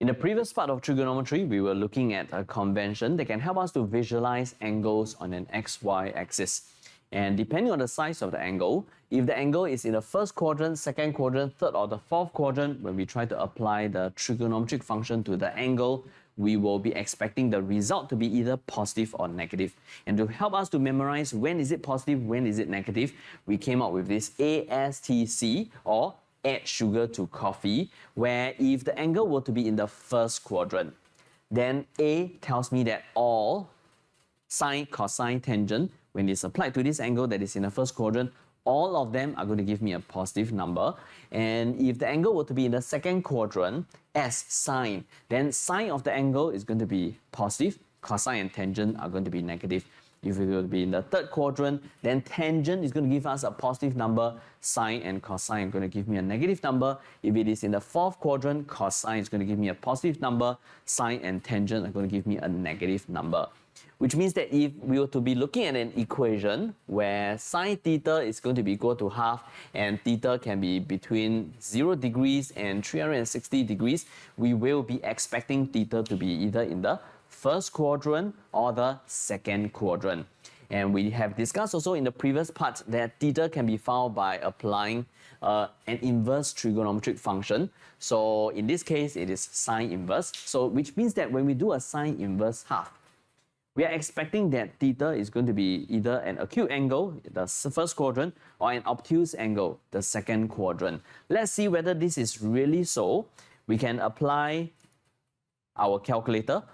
In the previous part of trigonometry, we were looking at a convention that can help us to visualize angles on an XY axis. And depending on the size of the angle, if the angle is in the first quadrant, second quadrant, third or the fourth quadrant, when we try to apply the trigonometric function to the angle, we will be expecting the result to be either positive or negative. And to help us to memorize when is it positive, when is it negative, we came up with this ASTC, or add sugar to coffee, where if the angle were to be in the first quadrant, then A tells me that all sine, cosine, tangent, when it's applied to this angle that is in the first quadrant, all of them are going to give me a positive number. And if the angle were to be in the second quadrant as sine, then sine of the angle is going to be positive, cosine and tangent are going to be negative. If it will be in the third quadrant, then tangent is going to give us a positive number, sine and cosine are going to give me a negative number. If it is in the fourth quadrant, cosine is going to give me a positive number, sine and tangent are going to give me a negative number. Which means that if we were to be looking at an equation where sine theta is going to be equal to half and theta can be between 0 degrees and 360 degrees, we will be expecting theta to be either in the first quadrant or the second quadrant. And we have discussed also in the previous part that theta can be found by applying an inverse trigonometric function. So in this case, it is sine inverse. So which means that when we do a sine inverse half, we are expecting that theta is going to be either an acute angle, the first quadrant, or an obtuse angle, the second quadrant. Let's see whether this is really so. We can apply our calculator.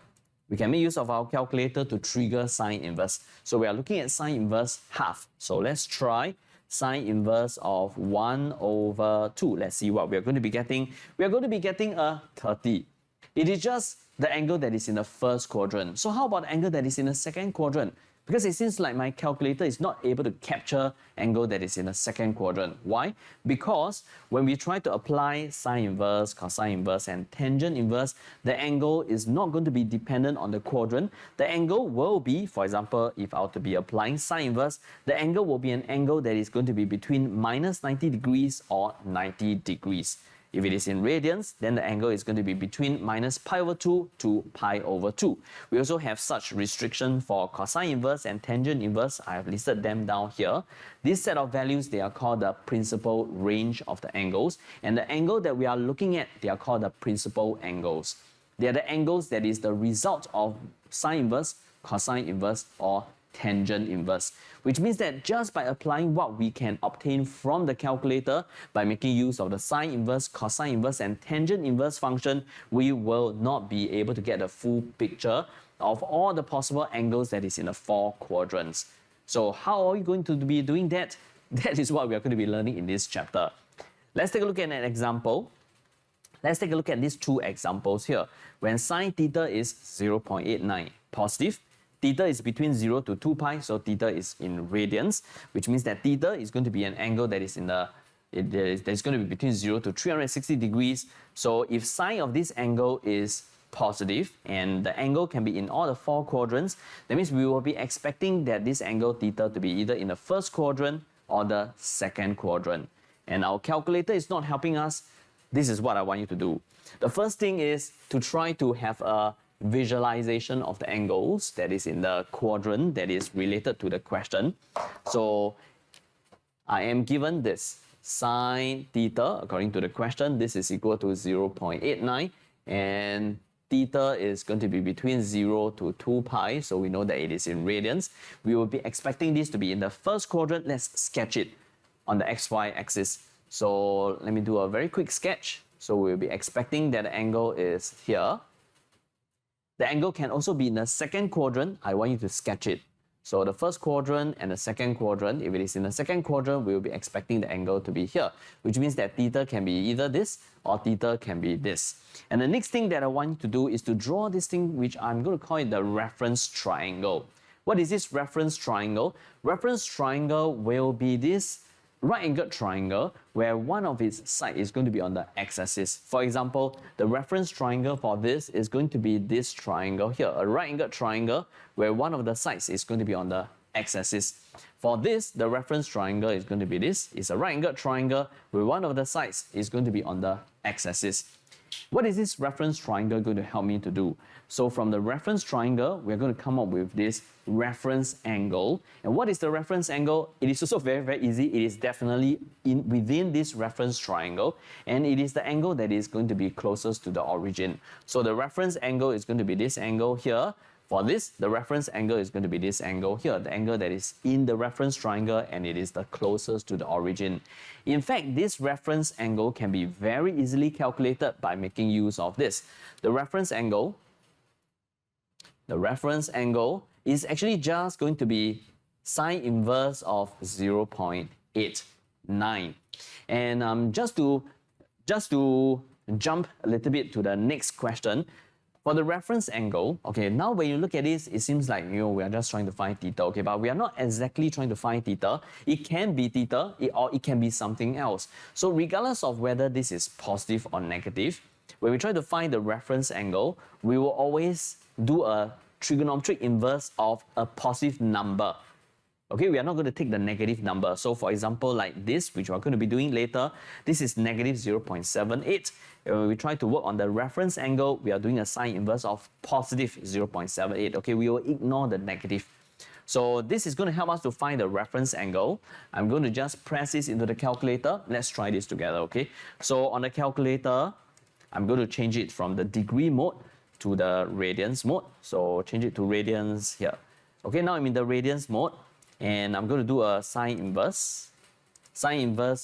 We can make use of our calculator to trigger sine inverse. So we are looking at sine inverse half. So let's try sine inverse of 1 over 2. Let's see what we are going to be getting. We are going to be getting a 30. It is just the angle that is in the first quadrant. So how about the angle that is in the second quadrant? Because it seems like my calculator is not able to capture angle that is in the second quadrant. Why? Because when we try to apply sine inverse, cosine inverse, and tangent inverse, the angle is not going to be dependent on the quadrant. The angle will be, for example, if I were to be applying sine inverse, the angle will be an angle that is going to be between minus 90 degrees or 90 degrees. If it is in radians, then the angle is going to be between minus pi over 2 to pi over 2. We also have such restriction for cosine inverse and tangent inverse. I have listed them down here. This set of values, they are called the principal range of the angles. And the angle that we are looking at, they are called the principal angles. They are the angles that is the result of sine inverse, cosine inverse, or tangent inverse, which means that just by applying what we can obtain from the calculator by making use of the sine inverse, cosine inverse, and tangent inverse function, we will not be able to get a full picture of all the possible angles that is in the four quadrants. So how are we going to be doing that? That is what we are going to be learning in this chapter. Let's take a look at an example. Let's take a look at these two examples here. When sine theta is 0.89 positive, theta is between 0 to 2 pi, so theta is in radians, which means that theta is going to be an angle that is in the that's going to be between 0 to 360 degrees. So if sine of this angle is positive and the angle can be in all the four quadrants, that means we will be expecting that this angle theta to be either in the first quadrant or the second quadrant. And our calculator is not helping us. This is what I want you to do. The first thing is to try to have a visualization of the angles that is in the quadrant that is related to the question. So I am given this sine theta according to the question. This is equal to 0.89 and theta is going to be between 0 to 2 pi, so we know that it is in radians. We will be expecting this to be in the first quadrant. Let's sketch it on the xy axis. So let me do a very quick sketch. So we'll be expecting that the angle is here. The angle can also be in the second quadrant. I want you to sketch it. So the first quadrant and the second quadrant, if it is in the second quadrant, we will be expecting the angle to be here, which means that theta can be either this or theta can be this. And the next thing that I want you to do is to draw this thing, which I'm going to call it the reference triangle. What is this reference triangle? Reference triangle will be this right-angled triangle where one of its side is going to be on the x-axis. For example, the reference triangle for this is going to be this triangle here, a right-angled triangle where one of the sides is going to be on the x-axis. For this, the reference triangle is going to be this. It's a right-angled triangle where one of the sides is going to be on the x-axis. What is this reference triangle going to help me to do? So from the reference triangle, we're going to come up with this reference angle. And what is the reference angle? It is also very, very easy. It is definitely within this reference triangle, and it is the angle that is going to be closest to the origin. So the reference angle is going to be this angle here. For this, the reference angle is going to be this angle here, the angle that is in the reference triangle, and it is the closest to the origin. In fact, this reference angle can be very easily calculated by making use of this. The reference angle is actually just going to be sine inverse of 0.89. And just to jump a little bit to the next question, for the reference angle, okay, now when you look at this, it seems like, we are just trying to find theta, okay, but we are not exactly trying to find theta. It can be theta, or it can be something else. So regardless of whether this is positive or negative, when we try to find the reference angle, we will always do a trigonometric inverse of a positive number. Okay, we are not going to take the negative number. So for example, like this, which we're going to be doing later, this is negative 0.78. When we try to work on the reference angle, we are doing a sine inverse of positive 0.78. Okay, we will ignore the negative. So this is going to help us to find the reference angle. I'm going to just press this into the calculator. Let's try this together, okay? So on the calculator, I'm going to change it from the degree mode to the radians mode. So change it to radians here. Okay, now I'm in the radians mode, and I'm going to do a sine inverse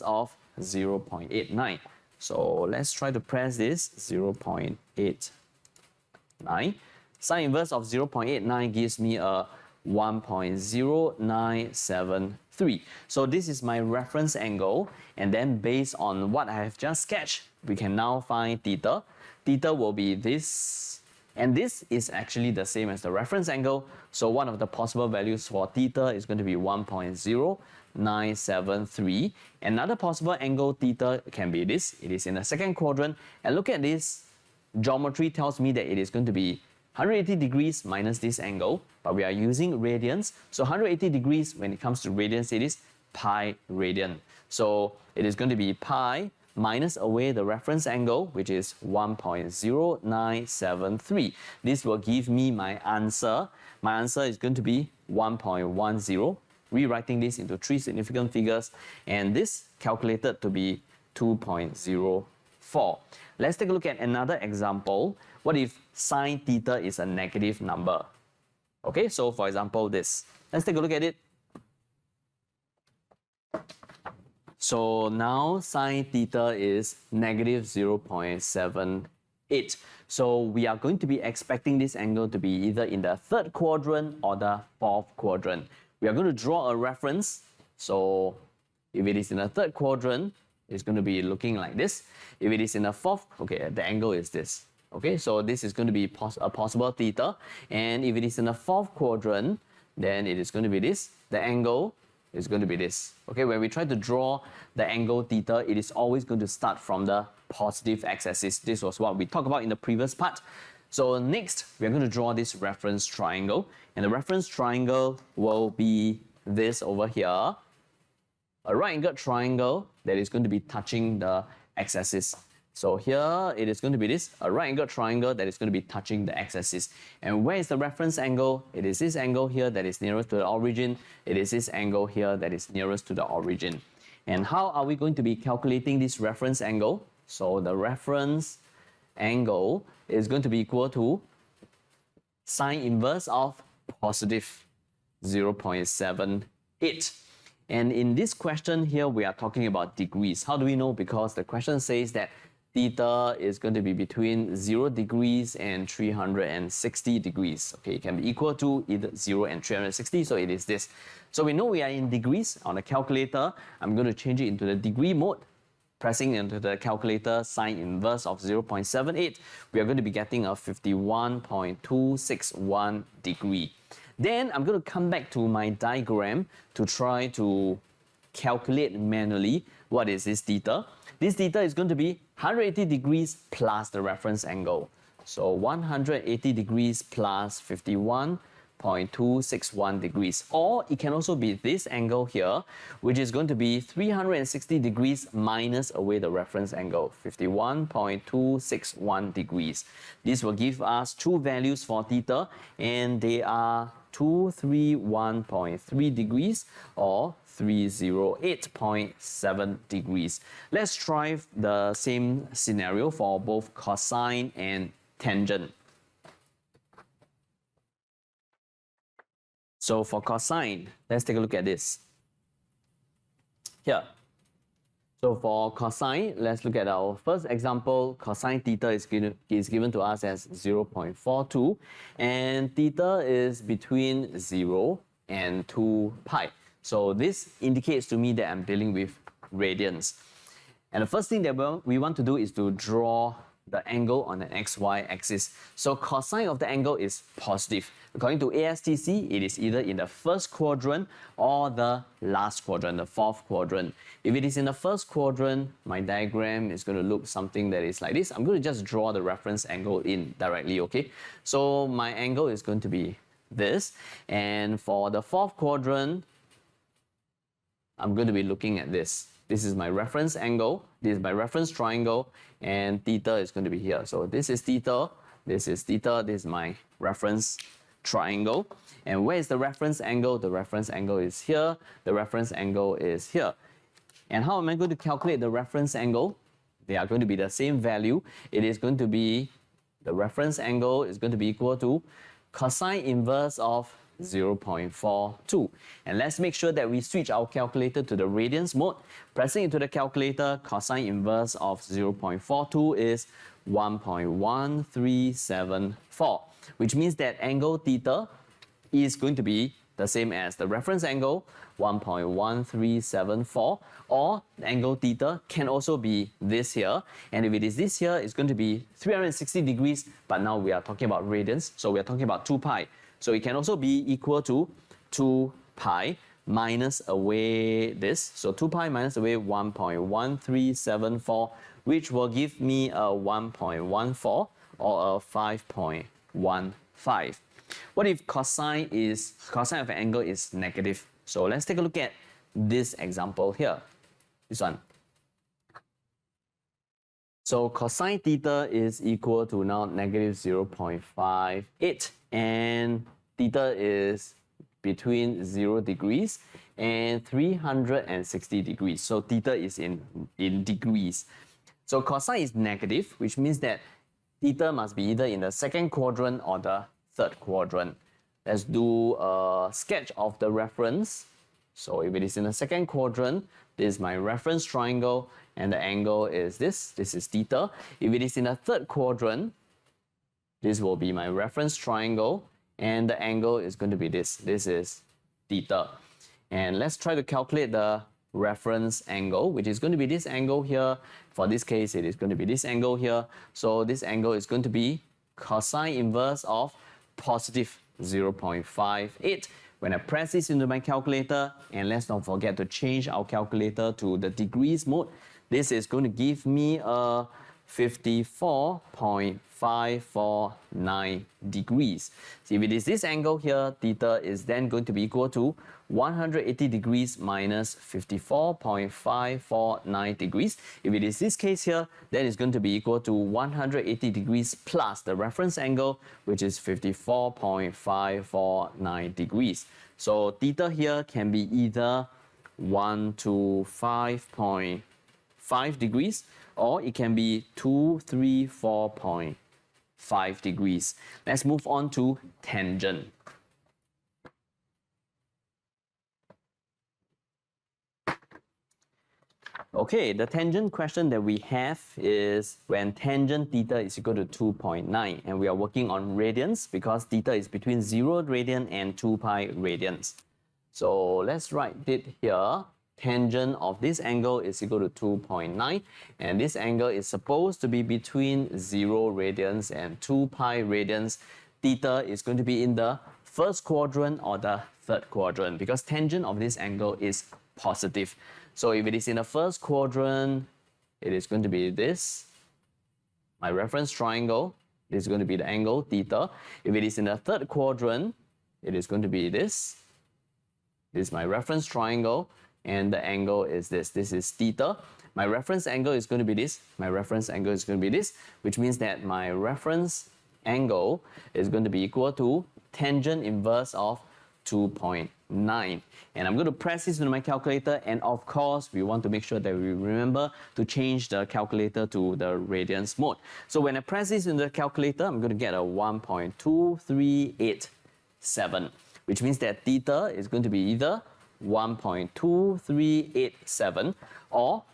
of 0.89. So let's try to press this 0.89. Sine inverse of 0.89 gives me a 1.0973. So this is my reference angle, and then based on what I have just sketched, we can now find theta. Theta will be this, and this is actually the same as the reference angle. So one of the possible values for theta is going to be 1.0973. Another possible angle theta can be this. It is in the second quadrant. And look at this. Geometry tells me that it is going to be 180 degrees minus this angle, but we are using radians. So 180 degrees, when it comes to radians, it is pi radian. So it is going to be pi minus away the reference angle, which is 1.0973. This will give me my answer. My answer is going to be 1.10. Rewriting this into 3 significant figures, and this calculated to be 2.04. Let's take a look at another example. What if sine theta is a negative number? Okay, so for example this. Let's take a look at it. So now sine theta is negative 0.78. So we are going to be expecting this angle to be either in the third quadrant or the fourth quadrant. We are going to draw a reference. So if it is in the third quadrant, it's going to be looking like this. If it is in the fourth, okay, the angle is this. Okay, so this is going to be a possible theta. And if it is in the fourth quadrant, then it is going to be this. The angle is going to be this. Okay, when we try to draw the angle theta, it is always going to start from the positive x-axis. This was what we talked about in the previous part. So next, we are going to draw this reference triangle. And the reference triangle will be this over here. A right-angled triangle that is going to be touching the x-axis. So here it is going to be this, a right-angled triangle that is going to be touching the x-axis. And where is the reference angle? It is this angle here that is nearest to the origin. It is this angle here that is nearest to the origin. And how are we going to be calculating this reference angle? So the reference angle is going to be equal to sine inverse of positive 0.78. And in this question here, we are talking about degrees. How do we know? Because the question says that theta is going to be between 0 degrees and 360 degrees. Okay, it can be equal to either 0 and 360, so it is this. So we know we are in degrees. On the calculator, I'm going to change it into the degree mode. Pressing into the calculator, sine inverse of 0.78, we are going to be getting a 51.261 degree. Then I'm going to come back to my diagram to try to calculate manually what is this theta. This theta is going to be 180 degrees plus the reference angle. So 180 degrees plus 51.261 0.261 degrees. Or it can also be this angle here, which is going to be 360 degrees minus away the reference angle, 51.261 degrees. This will give us two values for theta, and they are 231.3 degrees or 308.7 degrees. Let's try the same scenario for both cosine and tangent. So for cosine, let's take a look at this. Here. So for cosine, let's look at our first example. Cosine theta is given to us as 0.42, and theta is between 0 and 2 pi. So this indicates to me that I'm dealing with radians. And the first thing that we want to do is to draw the angle on an xy axis. So cosine of the angle is positive. According to ASTC, it is either in the first quadrant or the last quadrant, the fourth quadrant. If it is in the first quadrant, my diagram is going to look something that is like this. I'm going to just draw the reference angle in directly, okay? So my angle is going to be this. And for the fourth quadrant, I'm going to be looking at this. This is my reference angle, this is my reference triangle, and theta is going to be here. So this is theta, this is theta, this is my reference triangle. And where is the reference angle? The reference angle is here, the reference angle is here. And how am I going to calculate the reference angle? They are going to be the same value. It is going to be, the reference angle is going to be equal to cosine inverse of 0.42. And let's make sure that we switch our calculator to the radians mode. Pressing into the calculator, cosine inverse of 0.42 is 1.1374, which means that angle theta is going to be the same as the reference angle, 1.1374, or the angle theta can also be this here. And if it is this here, it's going to be 360 degrees, but now we are talking about radians, so we are talking about 2 pi. So it can also be equal to 2 pi minus away this. So 2 pi minus away 1.1374, which will give me a 1.14 or a 5.15. What if cosine of an angle is negative? So let's take a look at this example here. This one. So cosine theta is equal to now negative 0.58, and theta is between 0 degrees and 360 degrees. So theta is in degrees. So cosine is negative, which means that theta must be either in the second quadrant or the third quadrant. Let's do a sketch of the reference. So if it is in the second quadrant, this is my reference triangle, and the angle is this. This is theta. If it is in the third quadrant, this will be my reference triangle, and the angle is going to be this. This is theta. And let's try to calculate the reference angle, which is going to be this angle here. For this case, it is going to be this angle here. So this angle is going to be cosine inverse of positive 0.58. When I press this into my calculator, and let's not forget to change our calculator to the degrees mode, this is going to give me a 54.549 degrees. So if it is this angle here, theta is then going to be equal to 180 degrees minus 54.549 degrees. If it is this case here, then it's going to be equal to 180 degrees plus the reference angle, which is 54.549 degrees. So theta here can be either 1 to 5.5 degrees, or it can be 234.5 degrees. Let's move on to tangent. Okay, the tangent question that we have is when tangent theta is equal to 2.9, and we are working on radians because theta is between 0 radian and 2 pi radians. So let's write it here. Tangent of this angle is equal to 2.9, and this angle is supposed to be between 0 radians and 2 pi radians. Theta is going to be in the first quadrant or the third quadrant because tangent of this angle is positive. So if it is in the first quadrant, it is going to be this, my reference triangle. This is going to be the angle theta. If it is in the third quadrant, it is going to be this. This is my reference triangle, and the angle is this. This is theta. My reference angle is going to be this. My reference angle is going to be this, which means that my reference angle is going to be equal to tangent inverse of 2.9. And I'm going to press this into my calculator, and of course we want to make sure that we remember to change the calculator to the radians mode. So when I press this into the calculator, I'm going to get a 1.2387, which means that theta is going to be either 1.2387 or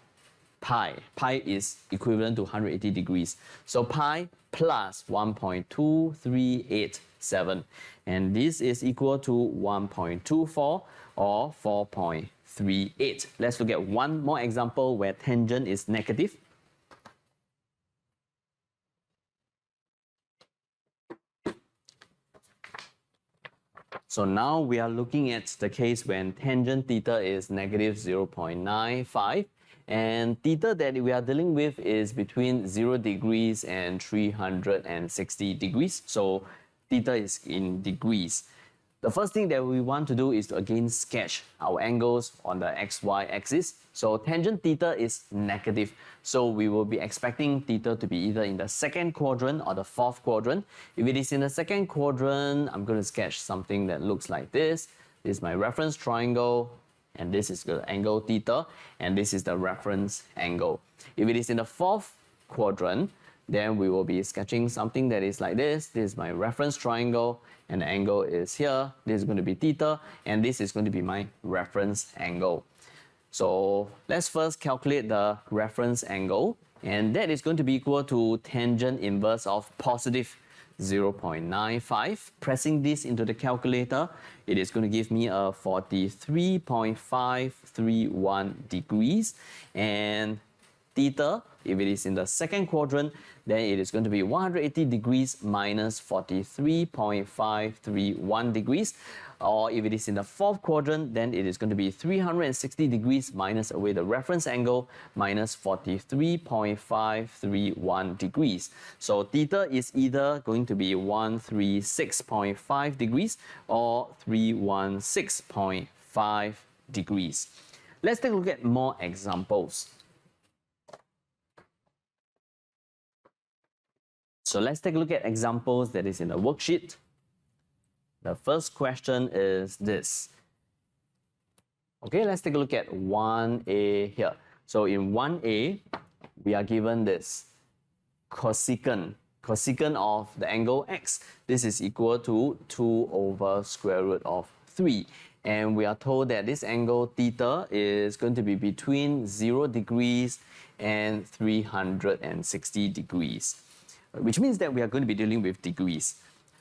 pi. Pi is equivalent to 180 degrees. So pi plus 1.2387, and this is equal to 1.24 or 4.38. Let's look at one more example where tangent is negative. So now we are looking at the case when tangent theta is negative 0.95, and theta that we are dealing with is between 0 degrees and 360 degrees. So theta is in degrees. The first thing that we want to do is to again sketch our angles on the xy axis. So tangent theta is negative. So we will be expecting theta to be either in the second quadrant or the fourth quadrant. If it is in the second quadrant, I'm going to sketch something that looks like this. This is my reference triangle, and this is the angle theta, and this is the reference angle. If it is in the fourth quadrant, then we will be sketching something that is like this. This is my reference triangle, and the angle is here. This is going to be theta, and this is going to be my reference angle. So let's first calculate the reference angle, and that is going to be equal to tangent inverse of positive 0.95. Pressing this into the calculator, it is going to give me a 43.531 degrees, and theta, if it is in the second quadrant, then it is going to be 180 degrees minus 43.531 degrees. Or if it is in the fourth quadrant, then it is going to be 360 degrees minus away the reference angle minus 43.531 degrees. So theta is either going to be 136.5 degrees or 316.5 degrees. Let's take a look at more examples. So let's take a look at examples that is in the worksheet. The first question is this. Okay, let's take a look at 1a here. So in 1a, we are given this cosecant of the angle x. This is equal to 2 over square root of 3. And we are told that this angle theta is going to be between 0 degrees and 360 degrees. Which means that we are going to be dealing with degrees.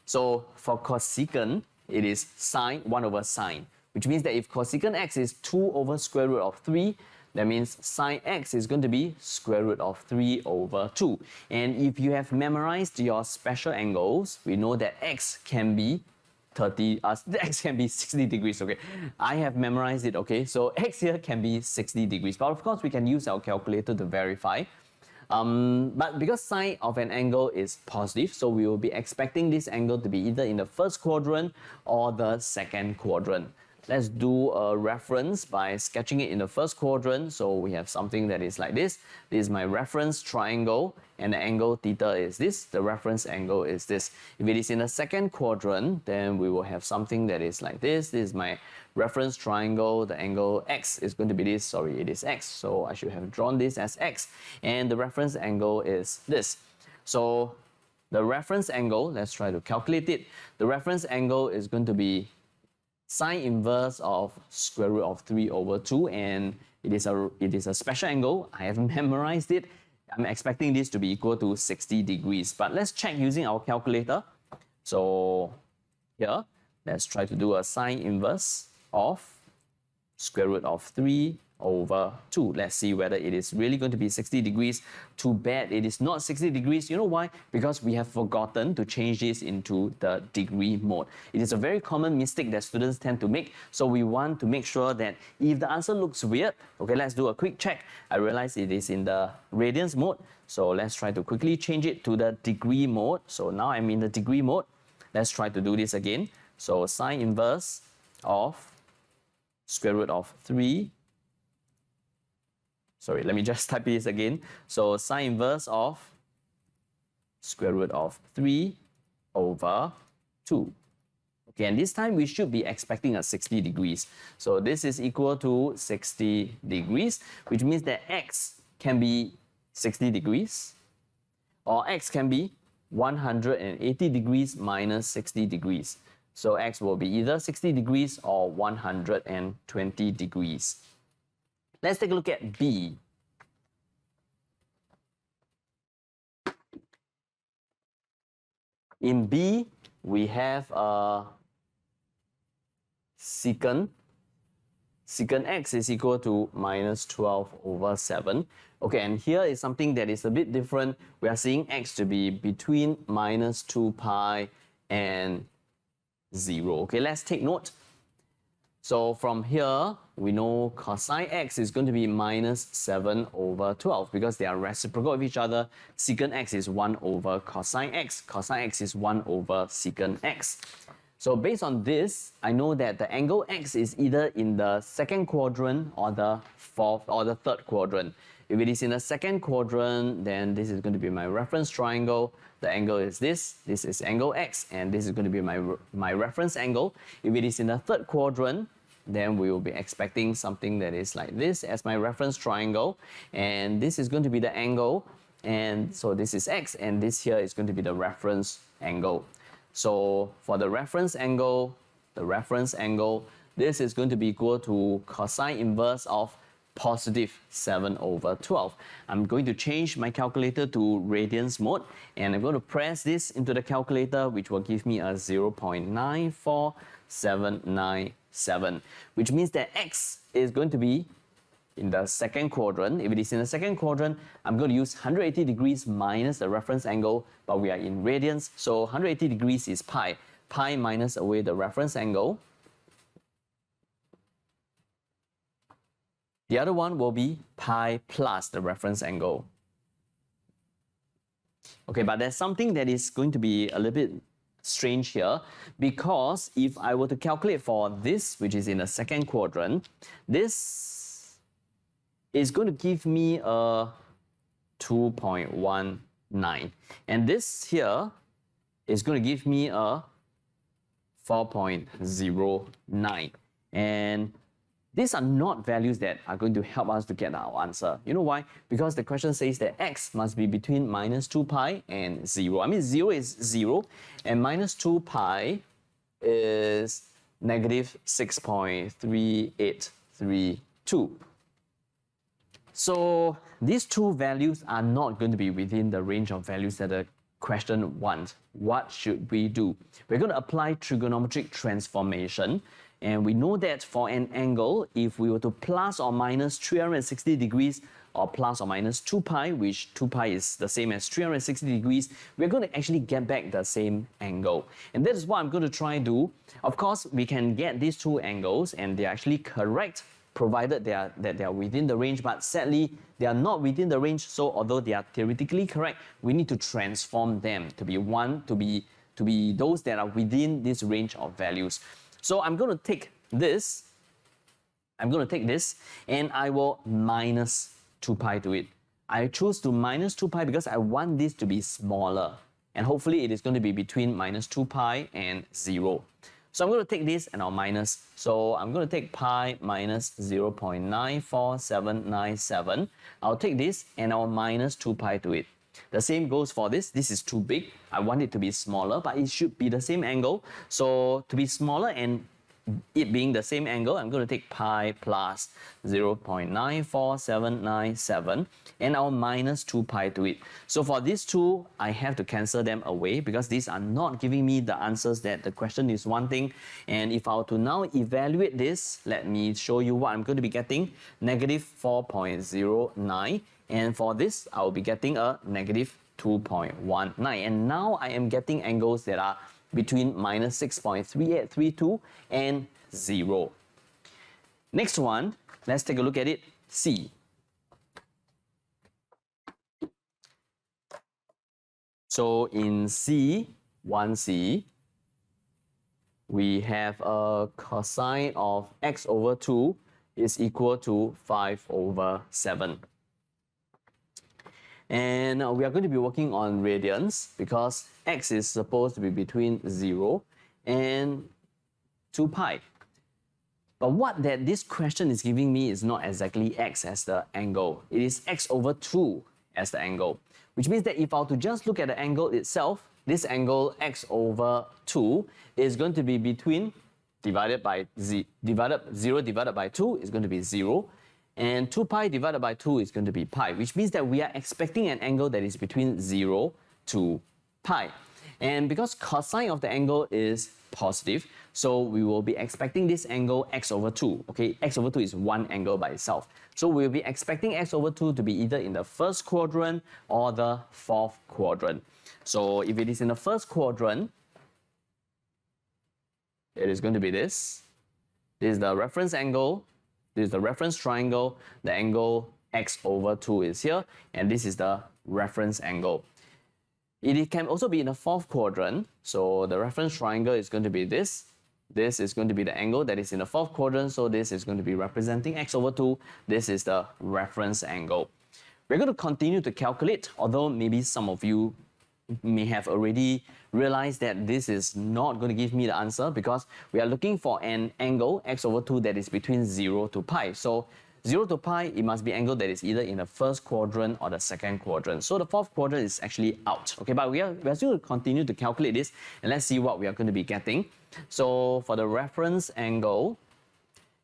So for cosecant, it is sine 1 over sine, which means that if cosecant x is 2 over square root of 3, that means sine x is going to be square root of 3 over 2. And if you have memorized your special angles, we know that x can be x can be 60 degrees, okay? I have memorized it, okay? So x here can be 60 degrees, but of course we can use our calculator to verify. But because sine of an angle is positive, so we will be expecting this angle to be either in the first quadrant or the second quadrant. Let's do a reference by sketching it in the first quadrant. So we have something that is like this. This is my reference triangle, and the angle theta is this. The reference angle is this. If it is in the second quadrant, then we will have something that is like this. This is my reference triangle. The angle x is going to be this. Sorry, it is x. So I should have drawn this as x. And the reference angle is this. So the reference angle, let's try to calculate it. The reference angle is going to be sine inverse of square root of 3 over 2, and it is a special angle. I have memorized it. I'm expecting this to be equal to 60 degrees. But let's check using our calculator. So here, let's try to do a sine inverse of square root of 3 over 2. Let's see whether it is really going to be 60 degrees. Too bad it is not 60 degrees. You know why? Because we have forgotten to change this into the degree mode. It is a very common mistake that students tend to make. So we want to make sure that if the answer looks weird, okay, let's do a quick check. I realize it is in the radians mode. So let's try to quickly change it to the degree mode. So now I'm in the degree mode. Let's try to do this again. So sine inverse of square root of 3. Sorry, let me just type this again. So sine inverse of square root of 3 over 2. Okay, and this time we should be expecting a 60 degrees. So this is equal to 60 degrees, which means that x can be 60 degrees, or x can be 180 degrees minus 60 degrees. So x will be either 60 degrees or 120 degrees. Let's take a look at B. In B, we have a secant. Secant x is equal to minus 12 over 7. Okay, and here is something that is a bit different. We are seeing x to be between minus 2 pi and 0. Okay, let's take note. So from here, we know cosine x is going to be minus 7 over 12 because they are reciprocal of each other. Secant x is 1 over cosine x. Cosine x is 1 over secant x. So based on this, I know that the angle x is either in the second quadrant or the fourth or the third quadrant. If it is in the second quadrant, then this is going to be my reference triangle. The angle is this is angle x, and this is going to be my reference angle. If it is in the third quadrant, then we will be expecting something that is like this as my reference triangle, and this is going to be the angle, and so this is x, and this here is going to be the reference angle. So for the reference angle, this is going to be equal to cosine inverse of positive 7 over 12. I'm going to change my calculator to radians mode, and I'm going to press this into the calculator, which will give me a 0.94797, which means that x is going to be in the second quadrant. If it is in the second quadrant, I'm going to use 180 degrees minus the reference angle, but we are in radians, so 180 degrees is pi. Pi minus away the reference angle. The other one will be pi plus the reference angle. Okay, but there's something that is going to be a little bit strange here, because if I were to calculate for this, which is in the second quadrant, this is going to give me a 2.19, and this here is going to give me a 4.09, and these are not values that are going to help us to get our answer. You know why? Because the question says that x must be between minus 2 pi and 0. I mean, 0 is 0, and minus 2 pi is negative 6.3832. So these two values are not going to be within the range of values that the question wants. What should we do? We're going to apply trigonometric transformation. And we know that for an angle, if we were to plus or minus 360 degrees or plus or minus 2 pi, which 2 pi is the same as 360 degrees, we're going to actually get back the same angle. And that is what I'm going to try and do. Of course, we can get these two angles and they're actually correct, provided they are within the range, but sadly, they are not within the range. So although they are theoretically correct, we need to transform them to be those that are within this range of values. So I'm going to take this, and I will minus 2 pi to it. I choose to minus 2 pi because I want this to be smaller, and hopefully it is going to be between minus 2 pi and 0. So I'm going to take this and I'll minus. So I'm going to take pi minus 0.94797. I'll take this and I'll minus 2 pi to it. The same goes for this. This is too big. I want it to be smaller, but it should be the same angle. So to be smaller and it being the same angle, I'm going to take pi plus 0.94797 and I'll minus 2 pi to it. So for these two, I have to cancel them away because these are not giving me the answers that the question is wanting. And if I were to now evaluate this, let me show you what I'm going to be getting. Negative 4.09. And for this, I will be getting a negative 2.19. And now I am getting angles that are between minus 6.3832 and 0. Next one, let's take a look at it. C. So in C, 1C, we have a cosine of x over 2 is equal to 5 over 7. And we are going to be working on radians because x is supposed to be between 0 and 2 pi. But what this question is giving me is not exactly x as the angle. It is x over 2 as the angle, which means that if I were to just look at the angle itself, this angle x over 2 is going to be between 0 divided by 2 is going to be 0, and 2 pi divided by 2 is going to be pi, which means that we are expecting an angle that is between 0 to pi. And because cosine of the angle is positive, so we will be expecting this angle x over 2. Okay, x over 2 is one angle by itself. So we'll be expecting x over 2 to be either in the first quadrant or the fourth quadrant. So if it is in the first quadrant, it is going to be this. This is the reference angle. This is the reference triangle. The angle x over 2 is here, and this is the reference angle. It can also be in the fourth quadrant. So the reference triangle is going to be this. This is going to be the angle that is in the fourth quadrant. So this is going to be representing x over 2. This is the reference angle. We're going to continue to calculate, although maybe some of you may have already realized that this is not going to give me the answer because we are looking for an angle x over 2 that is between 0 to pi. So 0 to pi, it must be angle that is either in the first quadrant or the second quadrant. So the fourth quadrant is actually out. Okay, but we are still going to continue to calculate this, and let's see what we are going to be getting. So for the reference angle,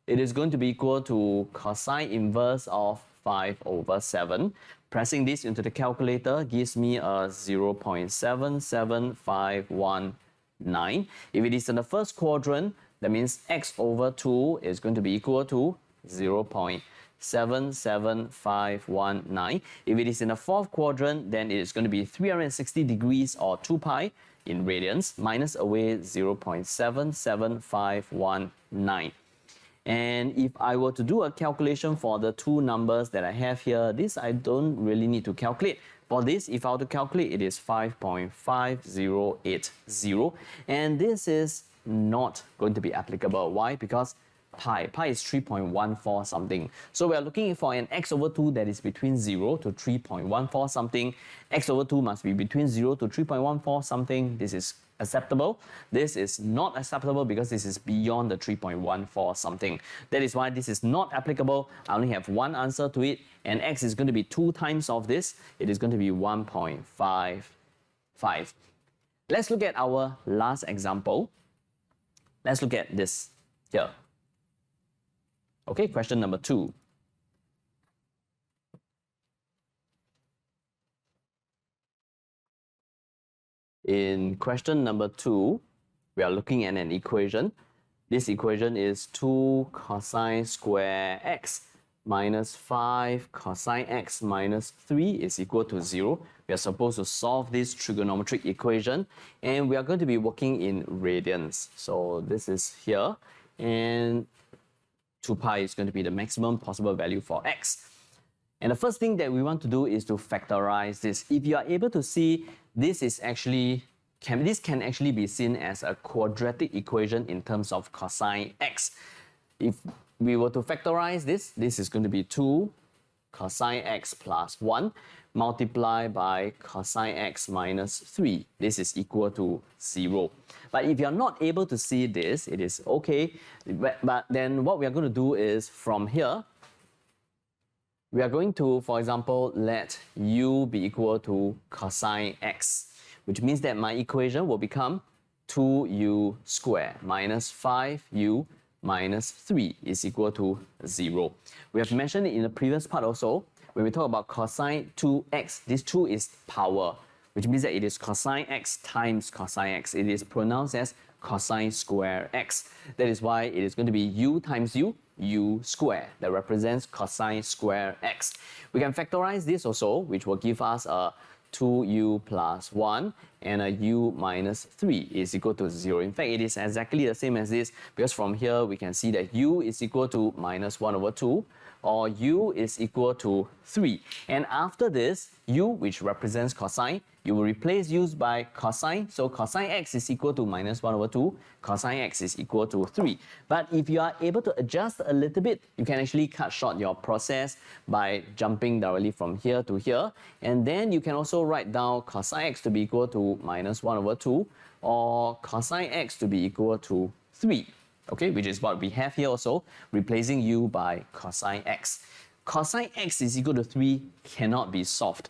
it is going to be equal to cosine inverse of 5 over 7. Pressing this into the calculator gives me a 0.77519. If it is in the first quadrant, that means x over 2 is going to be equal to 0.77519. If it is in the fourth quadrant, then it is going to be 360 degrees or 2 pi in radians, minus away 0.77519. And if I were to do a calculation for the two numbers that I have here, this I don't really need to calculate. For this, if I were to calculate, it is 5.5080. And this is not going to be applicable. Why? Because pi is 3.14 something. So we are looking for an x over 2 that is between 0 to 3.14 something. X over 2 must be between 0 to 3.14 something. This is acceptable. This is not acceptable because this is beyond the 3.14 something. That is why this is not applicable. I only have one answer to it, and x is going to be 2 times of this. It is going to be 1.55. Let's look at our last example. Let's look at this here. Okay, question number 2. In question number 2, we are looking at an equation. This equation is 2 cosine square x minus 5 cosine x minus 3 is equal to 0. We are supposed to solve this trigonometric equation, and we are going to be working in radians. So this is here, and 2 pi is going to be the maximum possible value for x. And the first thing that we want to do is to factorize this. If you are able to see, this is actually this can actually be seen as a quadratic equation in terms of cosine x. If we were to factorize this, this is going to be 2 cosine x plus 1 multiplied by cosine x minus 3. This is equal to 0. But if you're not able to see this, it is okay. But then what we are going to do is from here, we are going to, for example, let u be equal to cosine x, which means that my equation will become 2u squared minus 5u minus 3 is equal to 0. We have mentioned it in the previous part also. When we talk about cosine 2x, this 2 is power, which means that it is cosine x times cosine x. It is pronounced as cosine square x. That is why it is going to be u times u squared. That represents cosine square x. We can factorize this also, which will give us a 2u plus 1. and a u minus 3 is equal to 0. In fact, it is exactly the same as this, because from here we can see that u is equal to minus 1 over 2, or u is equal to 3. And after this, u, which represents cosine, you will replace u by cosine. So cosine x is equal to minus 1 over 2, cosine x is equal to 3. But if you are able to adjust a little bit, you can actually cut short your process by jumping directly from here to here. And then you can also write down cosine x to be equal to minus 1 over 2, or cosine x to be equal to 3. Okay, which is what we have here also, replacing u by cosine x. Cosine x is equal to 3 cannot be solved.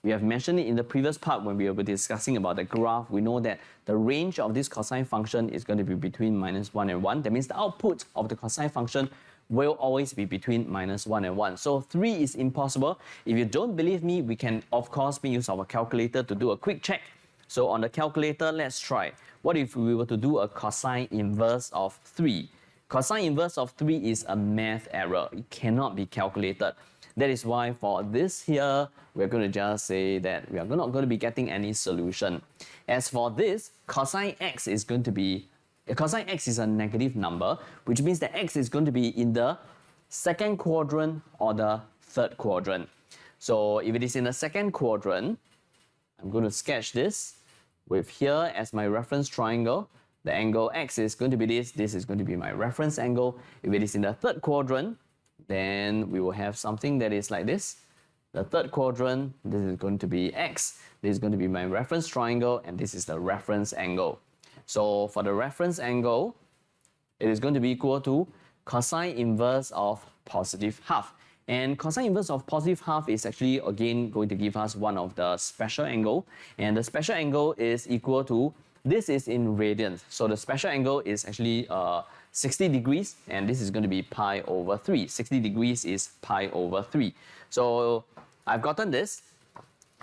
We have mentioned it in the previous part when we were discussing about the graph. We know that the range of this cosine function is going to be between minus 1 and 1. That means the output of the cosine function will always be between minus 1 and 1. So 3 is impossible. If you don't believe me, we can of course make use of a calculator to do a quick check. So on the calculator, let's try. What if we were to do a cosine inverse of 3? Cosine inverse of 3 is a math error. It cannot be calculated. That is why for this here, we're going to just say that we are not going to be getting any solution. As for this, cosine x is going to be, cosine x is a negative number, which means that x is going to be in the second quadrant or the third quadrant. So if it is in the second quadrant, I'm going to sketch this with here as my reference triangle. The angle x is going to be this is going to be my reference angle. If it is in the third quadrant, then we will have something that is like this. The third quadrant, this is going to be x, this is going to be my reference triangle, and this is the reference angle. So for the reference angle, it is going to be equal to cosine inverse of positive half. And cosine inverse of positive half is actually again going to give us one of the special angle. And the special angle is equal to, this is in radians. So the special angle is actually 60 degrees, and this is going to be pi over 3. 60 degrees is pi over 3. So I've gotten this.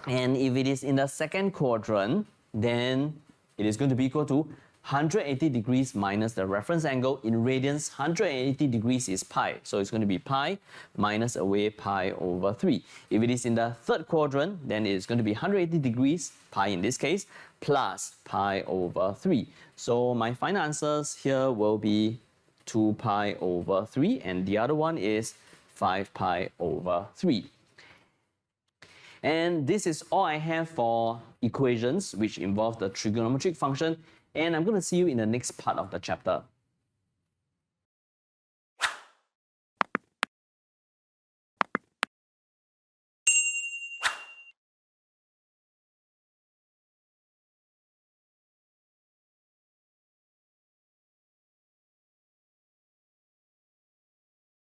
And if it is in the second quadrant, then it is going to be equal to 180 degrees minus the reference angle. In radians, 180 degrees is pi. So it's going to be pi minus away pi over 3. If it is in the third quadrant, then it's going to be 180 degrees, pi in this case, plus pi over 3. So my final answers here will be 2 pi over 3, and the other one is 5 pi over 3. And this is all I have for equations which involve the trigonometric function. And I'm going to see you in the next part of the chapter.